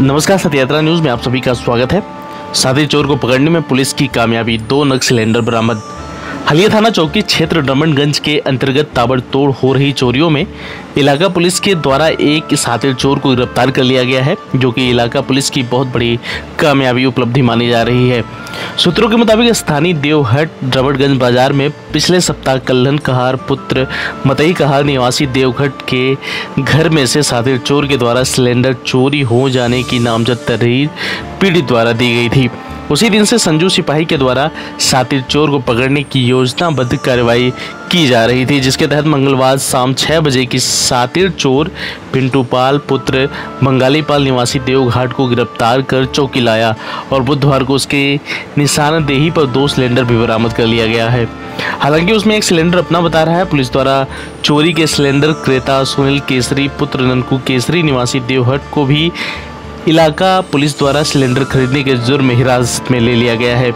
नमस्कार, सत्य यात्रा न्यूज में आप सभी का स्वागत है। साथी चोर को पकड़ने में पुलिस की कामयाबी, 2 नग सिलेंडर बरामद। हलिया थाना चौकी क्षेत्र रमणगंज के अंतर्गत ताबड़तोड़ हो रही चोरियों में इलाका पुलिस के द्वारा एक सातिर चोर को गिरफ्तार कर लिया गया है, जो कि इलाका पुलिस की बहुत बड़ी कामयाबी उपलब्धि मानी जा रही है। सूत्रों के मुताबिक स्थानीय देवघट रमणगंज बाजार में पिछले सप्ताह कल्हन कहार पुत्र मतई कहार निवासी देवघट के घर में से सातिर चोर के द्वारा सिलेंडर चोरी हो जाने की नामजद तहरीर पीड़ित द्वारा दी गई थी। उसी दिन से संजू सिपाही के द्वारा सातिर चोर को पकड़ने की योजनाबद्ध कार्रवाई की जा रही थी, जिसके तहत मंगलवार शाम 6 बजे की सातिर चोर पिंटू पाल पुत्र बंगाली पाल निवासी देवघाट को गिरफ्तार कर चौकी लाया और बुधवार को उसके निशानदेही पर 2 सिलेंडर भी बरामद कर लिया गया है। हालांकि उसमें एक सिलेंडर अपना बता रहा है। पुलिस द्वारा चोरी के सिलेंडर क्रेता सुनील केसरी पुत्र ननकू केसरी निवासी देवघाट को भी इलाका पुलिस द्वारा सिलेंडर खरीदने के जुर्म में हिरासत में ले लिया गया है।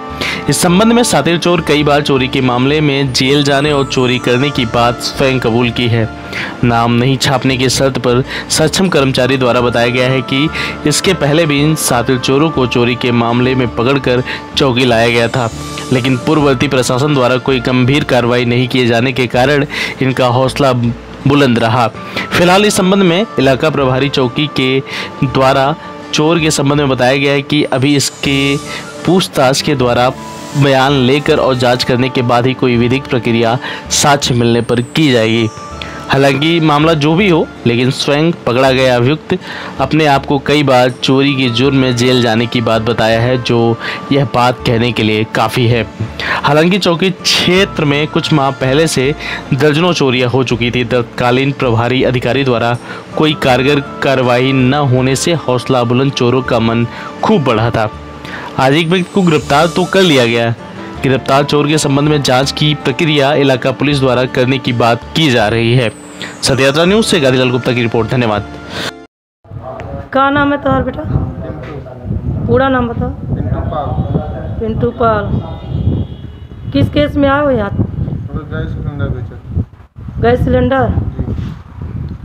इस संबंध में सातिर चोर कई बार चोरी के मामले में जेल जाने और चोरी करने की बात स्वयं कबूल की है। नाम नहीं छापने की शर्त पर सक्षम कर्मचारी द्वारा बताया गया है कि इसके पहले भी इन सातिर चोरों को चोरी के मामले में पकड़कर चौकी लाया गया था, लेकिन पूर्ववर्ती प्रशासन द्वारा कोई गंभीर कार्रवाई नहीं किए जाने के कारण इनका हौसला बुलंद रहा। फिलहाल इस संबंध में इलाका प्रभारी चौकी के द्वारा चोर के संबंध में बताया गया है कि अभी इसके पूछताछ के द्वारा बयान लेकर और जांच करने के बाद ही कोई विधिक प्रक्रिया साक्ष्य मिलने पर की जाएगी। हालांकि मामला जो भी हो, लेकिन स्वयं पकड़ा गया अभियुक्त अपने आप को कई बार चोरी के जुर्म में जेल जाने की बात बताया है, जो यह बात कहने के लिए काफ़ी है। हालांकि चौकी क्षेत्र में कुछ माह पहले से दर्जनों चोरियां हो चुकी थी। तत्कालीन प्रभारी अधिकारी द्वारा कोई कारगर कार्रवाई न होने से हौसला बुलंद चोरों का मन खूब बढ़ा था। आज एक व्यक्ति को गिरफ्तार तो कर लिया गया। गिरफ्तार चोर के संबंध में जांच की प्रक्रिया इलाका पुलिस द्वारा करने की बात की जा रही है। सत्य यात्रा न्यूज से गादीलाल गुप्ता की रिपोर्ट। धन्यवाद। क्या नाम है तुम्हारा बेटा? पूरा नाम बताओ। पिंटू पाल। किस केस में आए हो यहाँ? गैस सिलेंडर बेचा। Gas cylinder?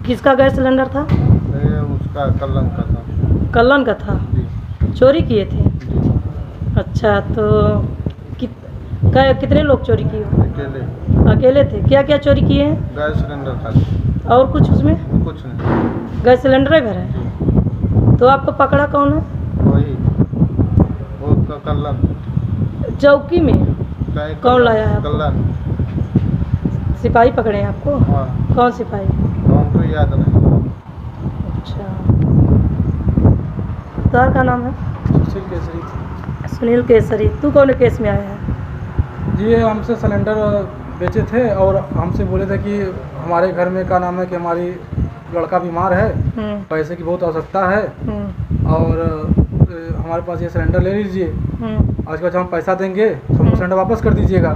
किसका गैस सिलेंडर था? उसका कल्लन का था। कल्लन का था? चोरी किए थे? अच्छा, तो कितने लोग चोरी किए? अकेले थे। क्या क्या चोरी किए हैं? गैस सिलेंडर था। और कुछ उसमें? कुछ नहीं। गैस सिलेंडर है घर है। तो आपको पकड़ा कौन है? वही वो कल्लन। चौकी में कौन लाया है? कल्लन। सिपाही पकड़े हैं आपको? हाँ। कौन सिपाही? हमको याद नहीं। अच्छा, तार का नाम है? सुनील केसरी। सुनील केसरी। तू कौन केस में आया है? ये हमसे सिलेंडर बेचे थे और हमसे बोले थे कि हमारे घर में क्या नाम है कि हमारी लड़का बीमार है, पैसे की बहुत आवश्यकता है और हमारे पास ये सिलेंडर ले लीजिए। आज के बाद हम पैसा देंगे तो हम सिलेंडर वापस कर दीजिएगा।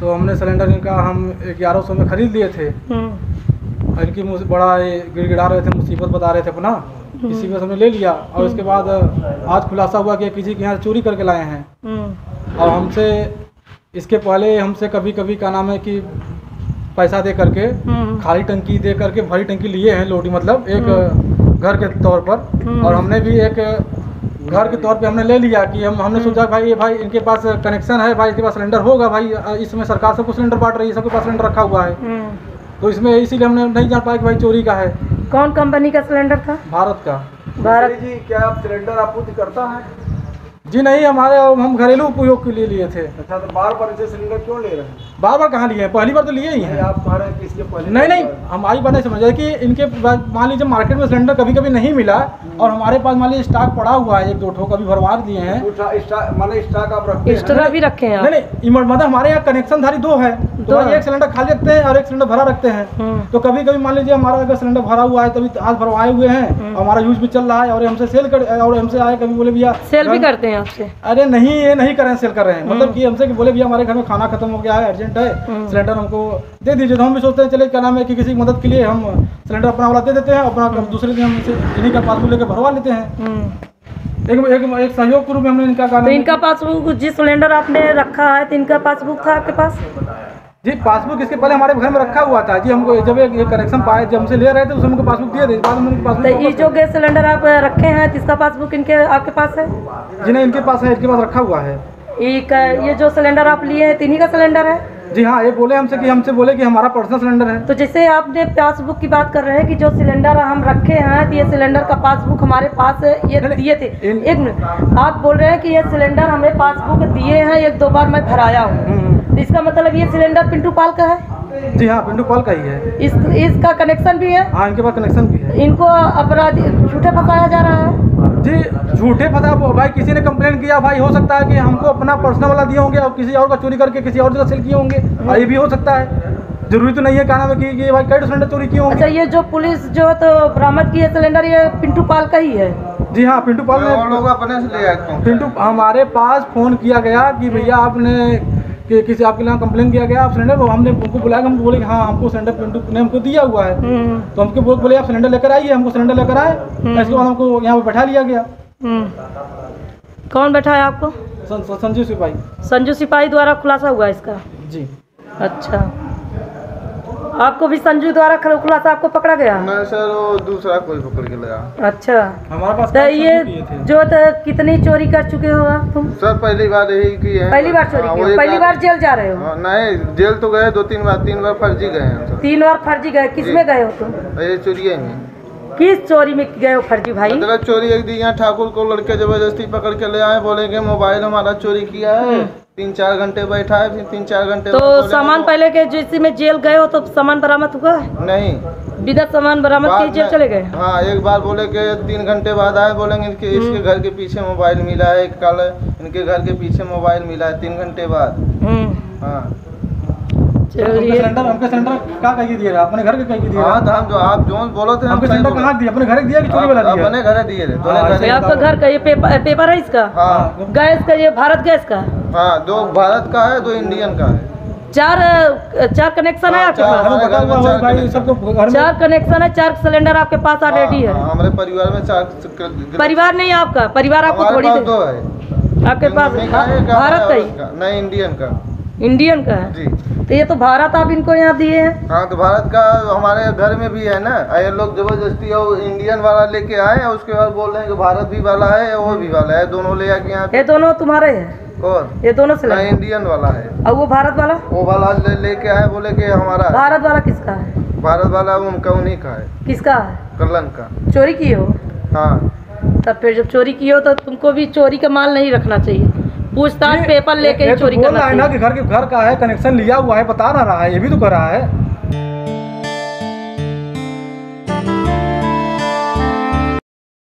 तो हमने सिलेंडर इनका हम 1100 में ख़रीद लिए थे। इनकी बड़ा ये गिड़गिड़ा रहे थे, मुसीबत बता रहे थे अपना, इसी वजह से हमने ले लिया। और उसके बाद आज खुलासा हुआ कि किसी के यहाँ चोरी करके लाए हैं। और हमसे इसके पहले हमसे कभी कभी क्या नाम है कि पैसा दे करके खाली टंकी दे करके भरी टंकी लिए हैं, लोडी मतलब एक घर के तौर पर। और हमने भी एक घर के तौर पे हमने ले लिया कि हमने सोचा भाई इनके पास कनेक्शन है, भाई इनके पास सिलेंडर होगा, भाई इसमें सरकार सबको सिलेंडर बांट रही है, सबके पास सिलेंडर रखा हुआ है। तो इसमें इसीलिए हमने नहीं जान पाया कि भाई चोरी का है। कौन कंपनी का सिलेंडर था? भारत का। भारत जी, क्या आप सिलेंडर आपूर्ति करता है? जी नहीं, हम घरेलू उपयोग के लिए लिए थे। अच्छा, तो बार बार इसे सिलेंडर क्यों ले रहे हैं? बार बार कहाँ लिए हैं? पहली बार तो लिए ही हैं। आप कह रहे हैं कि इसके पहले नहीं, हमारी बात नहीं समझ रहे कि इनके मान लीजिए मार्केट में सिलेंडर कभी कभी नहीं मिला और हमारे पास मान लीजिए स्टॉक पड़ा हुआ है, 1-2 ठो कभी भरवा दिए हैं। स्टॉक आप रखते हैं? एक्स्ट्रा भी रखे हैं? नहीं, मतलब हमारे यहाँ कनेक्शन धारी 2 है, तो एक सिलेंडर खाली रखते हैं और एक सिलेंडर भरा रखते हैं। तो कभी कभी मान लीजिए हमारा अगर सिलेंडर भरा हुआ है तभी आज भरवाए हुए हैं, हमारा यूज भी चल रहा है और हमसे सेल कर और हमसे आए कभी बोले भैया सेल भी करते हैं आपसे? अरे नहीं, ये नहीं कर रहे हैं, सेल कर रहे हैं। मतलब कि हमसे कि बोले भैया हमारे घर में खाना खत्म हो गया है, अर्जेंट है, सिलेंडर हमको दे दीजिए। तो हम भी सोचते हैं चले क्या नाम है कि किसी की मदद के लिए हम सिलेंडर अपना वाला दे देते हैं, अपना दूसरे दिन हम इन्हीं का पासबुक लेकर भरवा लेते हैं। एक सहयोग के रूप में हमने इनका तो इनका पासबुक जिस सिलेंडर आपने रखा है तो इनका पासबुक था आपके पास? जी पासबुक इसके पहले हमारे घर में रखा हुआ था जी। हमको जब ये कनेक्शन पाए, जब हमसे ले रहे थे तो हमको पासबुक दिए थे। बाद में तो ये जो गैस सिलेंडर आप रखे हैं इसका पासबुक इनके आपके पास है? जी नहीं, इनके पास है, इनके पास रखा हुआ है। ये जो सिलेंडर आप लिए हैं इन्हीं का सिलेंडर है? जी हाँ, ये बोले हमसे बोले कि हमारा पर्सनल सिलेंडर है। तो जैसे आपने पासबुक की बात कर रहे हैं कि जो सिलेंडर हम रखे हैं तो ये सिलेंडर का पासबुक हमारे पास ये दिए थे। एक मिनट, आप बोल रहे हैं कि ये सिलेंडर हमें पासबुक दिए हैं, 1-2 बार मैं भराया हूँ, तो इसका मतलब ये सिलेंडर पिंटू पाल का है? जी हाँ, पिंटू पाल का ही है। इसका कनेक्शन भी है? हाँ, इनके पास कनेक्शन भी है। इनको अपराधी झूठे फंसाया जा रहा है जी। झूठे फंसा भाई, किसी ने कंप्लेंट किया भाई, हो सकता है कि हमको अपना पर्सनल वाला दिए होंगे और किसी और का चोरी करके किसी और जगह सेल किए होंगे, और ये भी हो सकता है। जरूरी तो नहीं है कहना में कि भाई कई सिलेंडर चोरी किए होंगे। अच्छा, ये जो पुलिस जो तो बरामद की है सिलेंडर, ये पिंटू पाल का ही है? जी हाँ, पिंटू पाल ने लोग अपने से ले आए। पिंटू हमारे पास फोन किया गया कि भैया आपने कि किसी आपके यहाँ कंप्लेन किया गया आप सिलेंडर, हमने उनको बुलाया, हम बोले कि हाँ हमको सिलेंडर पिंटू ने हमको दिया हुआ है। तो हमको बोले आप सिलेंडर लेकर आइए, हमको सिलेंडर लेकर आए। इसके बाद हमको यहाँ पे बैठा लिया गया। कौन बैठा है आपको? संजू सिपाही। संजू सिपाही द्वारा खुलासा हुआ इसका? जी। अच्छा, आपको भी संजू द्वारा खुलासा आपको पकड़ा गया? नहीं सर, वो दूसरा कोई पकड़ के लगा। अच्छा, हमारे पास तो ये जो कितनी चोरी कर चुके हो आप तुम? सर पहली बार यही की है। पहली बार चोरी की? पहली बार जेल जा रहे हो? नहीं, जेल तो गए 2-3 बार, 3 बार फर्जी गए हैं। 3 बार फर्जी गए? किस में गए हो तुम? ये चोरी में। किस चोरी में गए हो फर्जी भाई? मतलब चोरी एक दिन यहाँ ठाकुर को लड़के जबरदस्ती पकड़ के ले आए, बोलेंगे मोबाइल हमारा चोरी किया है। 3-4 घंटे बैठा है, फिर 3-4 घंटे तो सामान पहले के जैसे में जेल गए हो तो सामान बरामद हुआ? नहीं, बिना सामान बरामद के जेल चले गए? हाँ, एक बार बोले कि 3 घंटे बाद आए, बोलेंगे इसके घर के पीछे मोबाइल मिला है, कल इनके घर के पीछे मोबाइल मिला है 3 घंटे बाद। हाँ, सिलेंडर हमको सिलेंडर कहाँ कहीं दिए रहा? अपने घर के कहीं दिए? हाँ, तो हम जो आप जो बोलो थे हमको सिलेंडर कहाँ दिया? अपने घर दिया कि चोरी वाला दिया? अपने घर दिए थे। आपका घर का ये पेपर है इसका? हाँ। गैस का, ये भारत गैस का? हाँ, 2 भारत का है, 2 इंडियन का है। 4 कनेक्शन है आपके पास? हमारे घर में भाई सबको घर में 4 कनेक्शन है, 4 सिलेंडर आपके पास ऑलरेडी है? हमारे परिवार में 4 परिवार नहीं आपका? परिवार आपको थोड़ी देर 2 है आपके पास? भारत का ही? नहीं, इंडियन का। इंडियन का है जी। तो ये तो भारत आप इनको यहाँ दिए हैं? हाँ, तो भारत का हमारे घर में भी है ना। ये लोग जबरदस्ती इंडियन वाला लेके आए और उसके बाद बोल रहे हैं कि भारत भी वाला है और वो भी वाला है, दोनों ले आके यहाँ। ये दोनों तुम्हारे हैं? कौन? ये दोनों सिलेंडर? इंडियन वाला है। और वो भारत वाला? वो वाला लेके आए, बोले कि हमारा। भारत वाला किसका है? भारत वाला उनका, उन्हीं का है। किसका है? कल्याण का। चोरी किए हो? हाँ। तब फिर जब चोरी किए हो तो तुमको भी चोरी का माल नहीं रखना चाहिए, पूछताछ पेपर लेके ही चोरी करना चाहिए। ना कि घर का है, कनेक्शन लिया हुआ है, बता रहा है, ये भी तो कर रहा है।